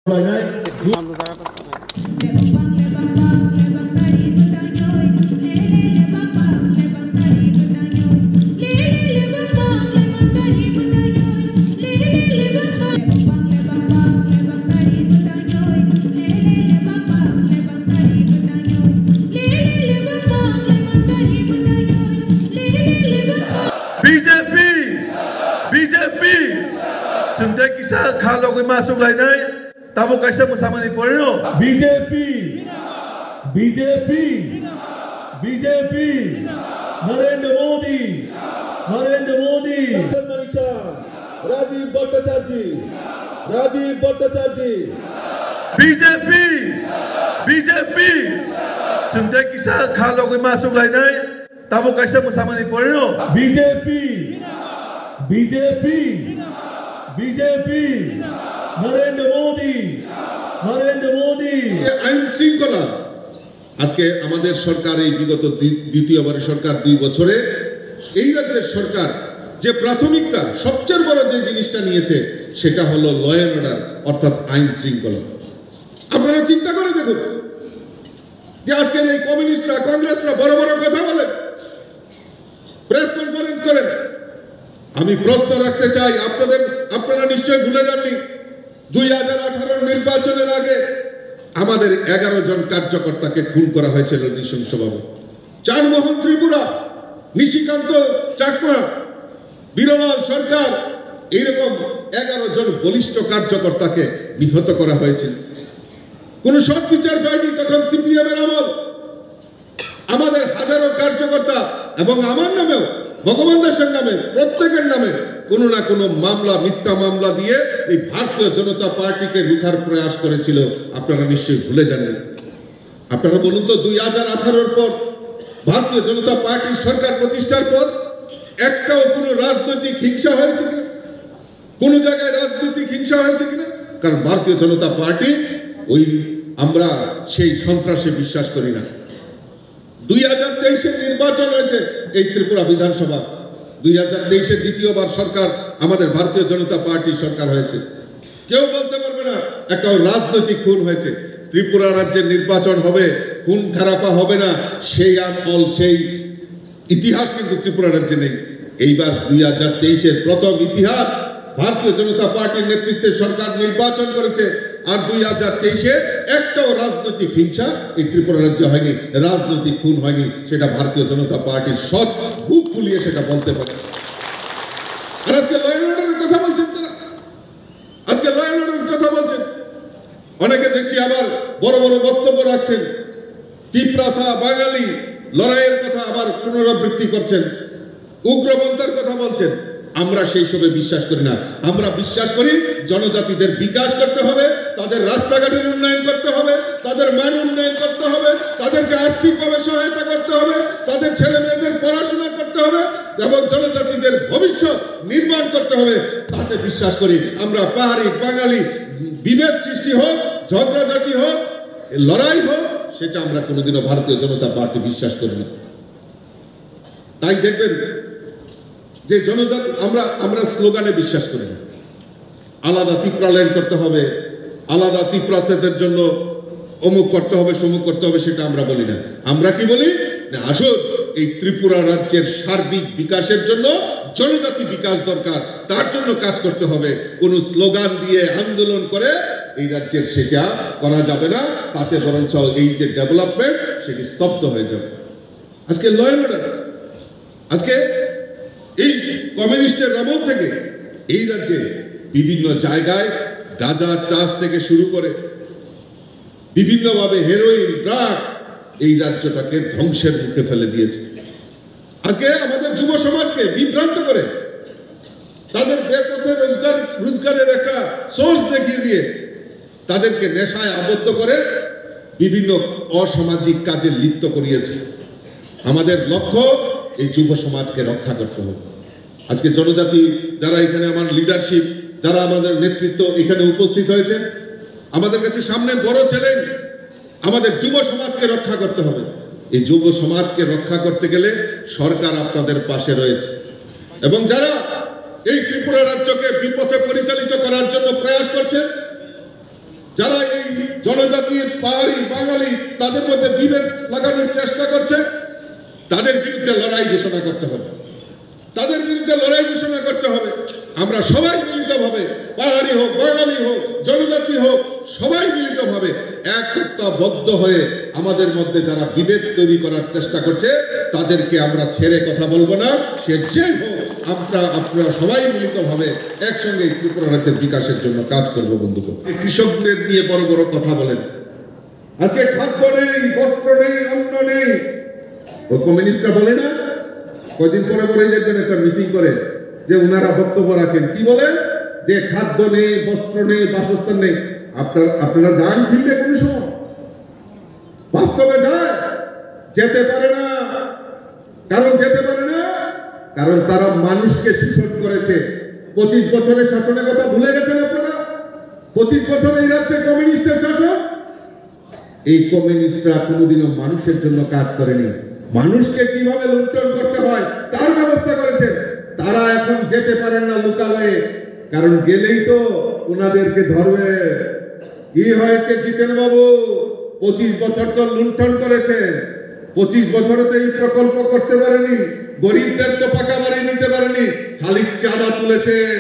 BJP suntai kisah kalau kita masuk lainnya tamu kaisa bersama ni porino BJP Narendra Modi Rajiv Bhattacharya BJP suntai kisah kalau kita masuk lainnya tamu kaisa bersama ni porino BJP Narendra Modi আইন শৃঙ্খলা আজকে আমাদের সরকার এই বিগত দ্বিতীয়বারের সরকার 2 বছরে এই রাজ্যের সরকার যে প্রাথমিকতা সবচেয়ে বড় যে জিনিসটা নিয়েছে সেটা হলো ল এন্ড অর্ডার অর্থাৎ আইন শৃঙ্খলা। আপনারা চিন্তা করে দেখুন যে আজকের এই কমিউনিস্টরা কংগ্রেসরা বড় বড় কথা বলেন, প্রেস কনফারেন্স করেন। আমি প্রশ্ন রাখতে চাই, আপনারা নিশ্চয়ই ভুলে যাননি 2018 নির্বাচনের আগে আমাদের 11 জন কার্যকর্তাকে খুন করা হয়েছিল নৃশংসভাবে। চানমোহন ত্রিপুরা, নিশিকান্ত চাকমা, বীরলাল সরকার, এইরকম 11 জন বলিষ্ঠ কার্যকর্তাকে নিহত করা হয়েছিল। কোন সৎ বিচার পায়নি তখন সিপিএম এর আমল। আমাদের হাজারো কার্যকর্তা এবং আমার নামেও, ভগবান দাসের নামে, প্রত্যেকের নামে কোনো না কোনো মামলা, মিথ্যা মামলা দিয়ে এই ভারতীয় জনতা পার্টিকে রুখার প্রয়াস করেছিল। আপনারা নিশ্চয়ই ভুলে যাননি। আপনারা বলুন তো 2018 পর ভারতীয় জনতা পার্টির সরকার প্রতিষ্ঠার পর একটাও কোনো রাজনৈতিক হিংসা হয়েছে কিনা? কোন জায়গায় রাজনৈতিক হিংসা হয়েছে কিনা? কারণ ভারতীয় জনতা পার্টি আমরা সেই সন্ত্রাসে বিশ্বাস করি না। 2023 নির্বাচন হয়েছে এই ত্রিপুরা বিধানসভা। 2023 দ্বিতীয়বার সরকার আমাদের ভারতীয় জনতা পার্টির সরকার হয়েছে। কেউ বলতে পারবে না একটা রাজনৈতিক খুন হয়েছে। ত্রিপুরা রাজ্যের নির্বাচন হবে, খুন খারাপা হবে না, সেই আমল, সেই ইতিহাস কিন্তু ত্রিপুরা রাজ্যে নেই। এইবার 2023 প্রথম ইতিহাস ভারতীয় জনতা পার্টির নেতৃত্বে সরকার নির্বাচন করেছে। আর 2023 একটাও রাজনৈতিক হিংসা এই ত্রিপুরা রাজ্যে হয়নি, রাজনৈতিক খুন হয়নি। সেটা ভারতীয় জনতা পার্টির সৎ বুক ফুলিয়ে সেটা বলতে পারে। আর আজকে ল এন্ড অর্ডারের কথা বলছেন তারা, আজকে ল এন্ড অর্ডারের কথা বলছেন। অনেকে দেখছি আবার বড় বড় বক্তব্য রাখছেন, তিপ্রাসা বাঙালি লড়াইয়ের কথা আবার পুনরাবৃত্তি করছেন, উগ্রপন্থার কথা বলছেন। আমরা সেই সবে বিশ্বাস করি না। আমরা বিশ্বাস করি জনজাতিদের বিকাশ করতে হবে, তাদের রাস্তাঘাটের উন্নয়ন করতে হবে, তাদের মান উন্নয়ন করতে হবে, তাদেরকে আর্থিকভাবে সহায়তা করতে হবে, তাদের ছেলে মেয়েদের পড়াশোনা করতে হবে এবং জনজাতিদের ভবিষ্যৎ নির্মাণ করতে হবে। তাতে বিশ্বাস করি আমরা। পাহাড়ি বাঙালি বিভেদ সৃষ্টি হোক, ঝগড়াঝাটি হোক, লড়াই হোক, সেটা আমরা কোনোদিনও ভারতীয় জনতা পার্টি বিশ্বাস করি না। তাই দেখবেন যে জনজাতি আমরা স্লোগানে বিশ্বাস করি না। আলাদা ত্রিপুরা ল্যান্ড করতে হবে, আলাদা ত্রিপুরাসেদের জন্য অমুক করতে হবে, সমুক করতে হবে, সেটা আমরা বলি না। আমরা কি বলি না, আসুন এই ত্রিপুরা রাজ্যের সার্বিক বিকাশের জন্য জনজাতি বিকাশ দরকার, তার জন্য কাজ করতে হবে। কোন স্লোগান দিয়ে আন্দোলন করে এই রাজ্যের সেটা করা যাবে না। তাতে বরঞ্চ এই যে ডেভেলপমেন্ট সেটি স্তব্ধ হয়ে যাবে। আজকে ল এন্ড অর্ডার, আজকে এই কমিউনিস্টের আমল থেকে এই রাজ্যে বিভিন্ন জায়গায় গাঁজার চাষ থেকে শুরু করে বিভিন্নভাবে হেরোইন, ড্রাগস এই রাজ্যটাকে ধ্বংসের মুখে ফেলে দিয়েছে। আজকে আমাদের যুব সমাজকে বিভ্রান্ত করে তাদের বেপথে রোজগারের একটা সোর্স দেখিয়ে দিয়ে তাদেরকে নেশায় আবদ্ধ করে বিভিন্ন অসামাজিক কাজে লিপ্ত করিয়েছে। আমাদের লক্ষ্য এই যুব সমাজকে রক্ষা করতে হবে। আজকে জনজাতি যারা এখানে আমার লিডারশিপ, যারা আমাদের নেতৃত্ব এখানে উপস্থিত হয়েছেন, আমাদের কাছে সামনে বড় চ্যালেঞ্জ, আমাদের যুব সমাজকে রক্ষা করতে হবে। এই যুব সমাজকে রক্ষা করতে গেলে সরকার আপনাদের পাশে রয়েছে এবং যারা এই ত্রিপুরা রাজ্যকে বিপথে পরিচালিত করার জন্য প্রয়াস করছে, যারা পাহাড়ি, বাঙালি তাদের মধ্যে বিভেদ লাগানোর চেষ্টা করছে, তাদের বিরুদ্ধে লড়াই ঘোষণা করতে হবে। তাদের বিরুদ্ধে লড়াই ঘোষণা করতে হবে। আমরা সবাই মিলিতভাবে, পাহাড়ি হোক, বাঙালি হোক, জনজাতি হোক, সবাই মিলিতভাবে একতাবদ্ধ হয়ে আমাদের মধ্যে যারা বিভেদ তৈরি করার চেষ্টা করছে তাদেরকে আমরা ছেড়ে কথা বলবো না। সে যে হোক, আপনারা সবাই মিলিতভাবে একসঙ্গে ত্রিপুরা রাজ্যের বিকাশের জন্য কাজ করবো। বন্ধুগণ, কৃষকদের নিয়ে বড় বড় কথা বলেন। আজকে খাদ্য নেই, বস্ত্র নেই, অন্ন নেই। ও কমিউনিস্টরা বলে না, কয়দিন পরে পরেই দেখবেন একটা মিটিং করে যে উনারা বক্তব্য রাখেন, কি বলে যে খাদ্য নেই, বস্ত্র নেই, বাসস্থান নেই। আপনারা যান ফিল্ডে কোন সময়? বাস্তবে যায়? যেতে পারে না। যেতে পারে না কারণ তারা মানুষকে শোষণ করেছে। 25 বছরের শাসনের কথা ভুলে গেছেন আপনারা? 25 বছর এই রাজ্যে কমিউনিস্টের শাসন। এই কমিউনিস্টরা কোনোদিনও মানুষের জন্য কাজ করেনি। মানুষকে কিভাবে লুণ্ঠন করতে হয় তার ব্যবস্থা করেছেন। তারা এখন যেতে পারেন না লোকালয়ে, কারণ গেলেই তো ওনাদেরকে ধরবে। কি হয়েছে জিতেন বাবু? 25 বছর তো লুণ্ঠন করেছেন। 25 বছরে তো এই প্রকল্প করতে পারেনি, গরিবদের তো পাকা বাড়ি দিতে পারেনি, খালি চাঁদা তুলেছেন,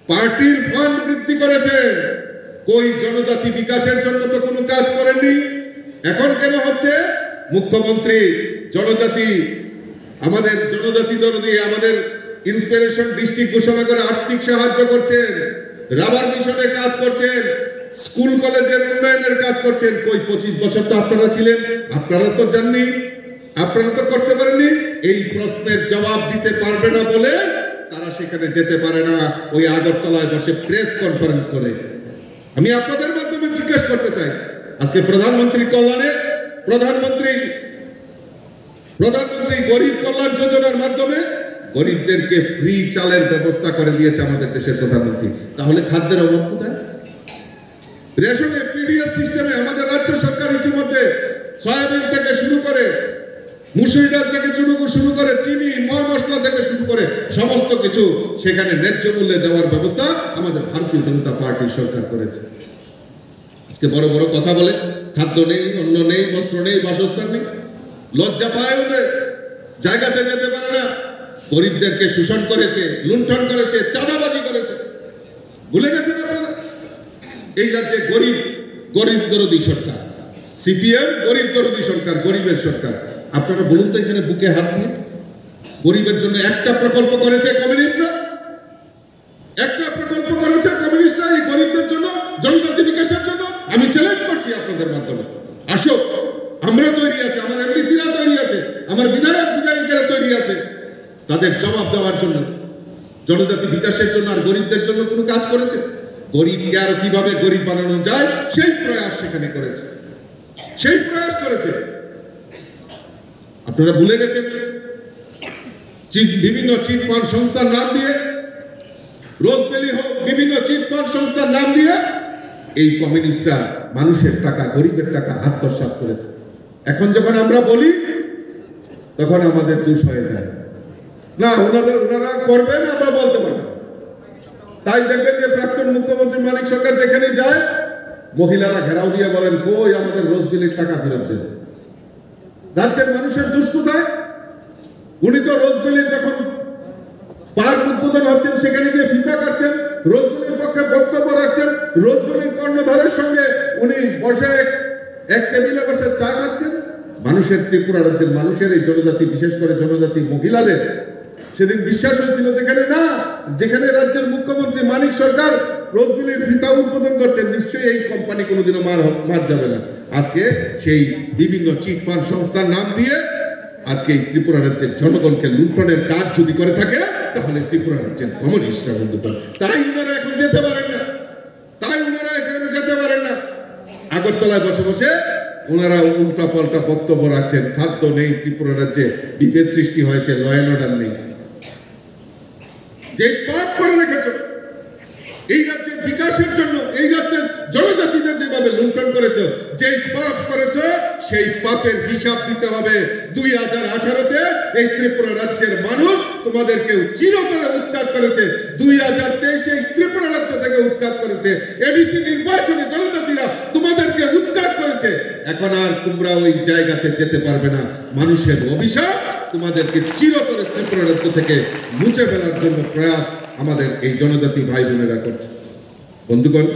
পার্টির ফান্ড বৃদ্ধি করেছেন। কই জনজাতি বিকাশের জন্য তো কোনো কাজ করেননি। এখন কেন হচ্ছে? মুখ্যমন্ত্রী জনজাতি, আমাদের জনজাতি দরদি, আমাদের ইন্সপিরেশন ডিস্ট্রিক্ট ঘোষণা করে আর্থিক সাহায্য করছেন, রাবার মিশনে কাজ করছেন, স্কুল কলেজের উন্নয়নের কাজ করছেন। কই 25 বছর তো আপনারা ছিলেন, আপনারা তো জাননি, আপনারা তো করতে পারেননি। এই প্রশ্নের জবাব দিতে পারবে না বলে তারা সেখানে যেতে পারে না। ওই আগরতলায় বসে প্রেস কনফারেন্স করে। আমি আপনাদের মাধ্যমে জিজ্ঞেস করতে চাই, আজকে প্রধানমন্ত্রী কল্যাণে প্রধানমন্ত্রী গরিব কল্যাণ যোজনার মাধ্যমে গরিবদেরকে ফ্রি চালের ব্যবস্থা করে দিয়েছে আমাদের দেশের প্রধানমন্ত্রী। তাহলে খাদ্যের অভাব কোথায়? রেশনে পিডিএস সিস্টেমে আমাদের রাজ্য সরকার ইতিমধ্যে সয়াবিন থেকে শুরু করে, মুসুরি ডাল থেকে শুরু করে, চিনি, ময় মশলা থেকে শুরু করে সমস্ত কিছু সেখানে ন্যায্য মূল্যে দেওয়ার ব্যবস্থা আমাদের ভারতীয় জনতা পার্টির সরকার করেছে। আজকে বড় বড় কথা বলে খাদ্য নেই, অন্ন নেই, বস্ত্র নেই, বাসস্থান নেই। লজ্জা পায় ওদের, জায়গাতে যেতে পারে না। গরিবদেরকে শোষণ করেছে, লুণ্ঠন করেছে, চাঁদাবাজি করেছে। ভুলে গেছেন আপনারা? এই রাজ্যে গরিব দরদি সরকার, সিপিএম গরিব দরদি সরকার, গরিবের সরকার। আপনারা বলুন তো, এখানে বুকে হাত দিয়ে গরিবের জন্য একটা প্রকল্প করেছে কমিউনিস্টরা? একটা প্রকল্প করেছে কমিউনিস্টরা এই গরিবদের জন্য, জনজাতি বিকাশের জন্য? আমি চ্যালেঞ্জ করছি আপনাদের মাধ্যমে, আসো, আমরা তৈরি আছে, আমার এমডিসিরা তৈরি আছে, আমার বিধায়িকারা তৈরি আছে তাদের জবাব দেওয়ার জন্য। জনজাতি বিকাশের জন্য আর গরিবদের জন্য কোনো কাজ করেছে? গরিবকে আরো কিভাবে গরিব বানানো যায় সেই প্রয়াস সেখানে করেছে, সেই প্রয়াস করেছে। আপনারা ভুলে গেছেন? বিভিন্ন চিট ফান্ড সংস্থার নাম দিয়ে, রোজবেলি হোক, বিভিন্ন চিট ফান্ড সংস্থার নাম দিয়ে এই কমিউনিস্টরা মানুষের টাকা, গরিবের টাকা আত্মসাৎ করেছে। এখন যখন আমরা বলি তখন আমাদের দোষ হয়ে যায়। না, ওনারা করবেন, আমরা বলতে পারবো। তাই দেখবেন যে প্রাক্তন মুখ্যমন্ত্রী মানিক সরকার যেখানে যায়, মহিলারা ঘেরাও দিয়ে বলেন, কই আমাদের রোজবেলির টাকা ফেরত দেন। রাজ্যের মানুষের দোষ কোথায়? উনি তো রোজবেলির যখন পার্ক উদ্বোধন হচ্ছেন সেখানে গিয়ে ফিতা কাটছেন, রোজবেলির পক্ষে বক্তব্য রাখছেন, রোজবেলির কর্ণধারের সঙ্গে উনি বসে এক টেবিলে বসে চা খাচ্ছেন। মানুষের, ত্রিপুরা রাজ্যের মানুষের, এই জনজাতি, বিশেষ করে জনজাতি মহিলাদের সেদিন বিশ্বাস হয়েছিল যেখানে রাজ্যের মুখ্যমন্ত্রী মানিক সরকার রোজবেলির ফিতা উদ্বোধন করছেন, নিশ্চয়ই এই কোম্পানি কোনোদিনও মার যাবে না। আজকে সেই বিভিন্ন চিট ফান্ড সংস্থার নাম দিয়ে আজকে এই ত্রিপুরা রাজ্যের জনগণকে লুণ্ঠনের কাজ যদি করে থাকে, তাহলে ত্রিপুরা রাজ্যের কমিউনিস্টরা বন্ধুগণ। তাই ওনারা এখন যেতে পারেন না, আগরতলায় বসে বসে ওনারা উল্টা পাল্টা বক্তব্য রাখছেন। খাদ্য নেই, ত্রিপুরা রাজ্যে বিভেদ সৃষ্টি হয়েছে, ল অ্যান্ড অর্ডার নেই। যে পাপ করে রেখেছ এই রাজ্যের বিকাশের জন্য, এই রাজ্যের জনজাতিদের যেভাবে লুণ্ঠন করেছ, যেই পাপ করেছ সেই পাপের হিসাব দিতে হবে। 2018-তে এই ত্রিপুরা রাজ্যের মানুষ তোমাদেরকে চিরতরে উৎখাত করেছে, 2023-এ এই ত্রিপুরা রাজ্য থেকে উৎখাত করেছে। এডিসি নির্বাচনে জনজাতিরা তোমাদেরকে উৎখাত করেছে। এখন আর তোমরা ওই জায়গাতে যেতে পারবে না। মানুষের অভিশাপ তোমাদেরকে চিরতরে ত্রিপুরা রাজ্য থেকে মুছে ফেলার জন্য প্রয়াস আমাদের এই জনজাতি ভাই বোনেরা করছে। বন্ধুগণ,